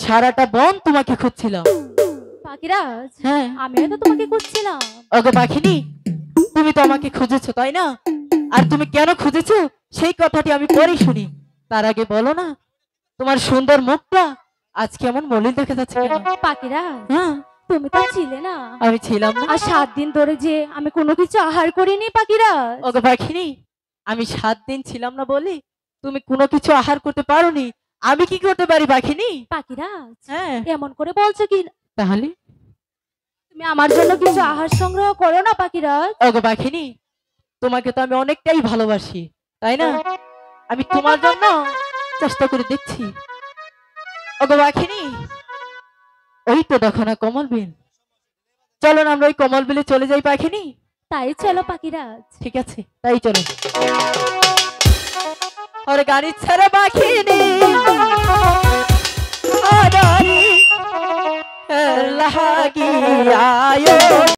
সারাটা বন তোমাকে খুঁজছিল। পাখিরাজ, হ্যাঁ আমিও তো তোমাকে খুঁজছিলাম। ওগো পাখিনি, তুমি তো আমাকে খুঁজেছো তাই না? আর তুমি কেন খুঁজেছো সেই কথাটি আমি পরে শুনি। তার আগে বলো না, তোমার সুন্দর মুখটা আজ কেমন মলিন দেখা যাচ্ছে কেন? পাখিরাজ, হ্যাঁ তুমি তো ছিলে না। আমি ছিলাম না। আর 7 দিন ধরে যে আমি কোনো কিছু আহার করিনি পাখিরাজ। ওগো পাখিনি, আমি 7 দিন ছিলাম না বলি তুমি কোনো কিছু আহার করতে পারোনি, আমি কি করতে পারি পাখিনি? পাখিরাজ, হ্যাঁ এমন করে বলছো কি? তাহলে তুমি আমার জন্য কিছু আহার সংগ্রহ করো না পাখিরাজ। ওগো পাখিনি, তোমাকে তো আমি অনেকটাই ভালোবাসি তাই না? আমি তোমার জন্য চেষ্টা করে দেখছি। ওগো পাখিনি, ওই তো দেখো না কমল বিল, চলো না আমরা ওই কমল বিলে চলে যাই পাখিনি। তাই চলো পাখিরাজ। ঠিক আছে তাই চলো। और गाड़ी छर बाखिनी लागी आयो।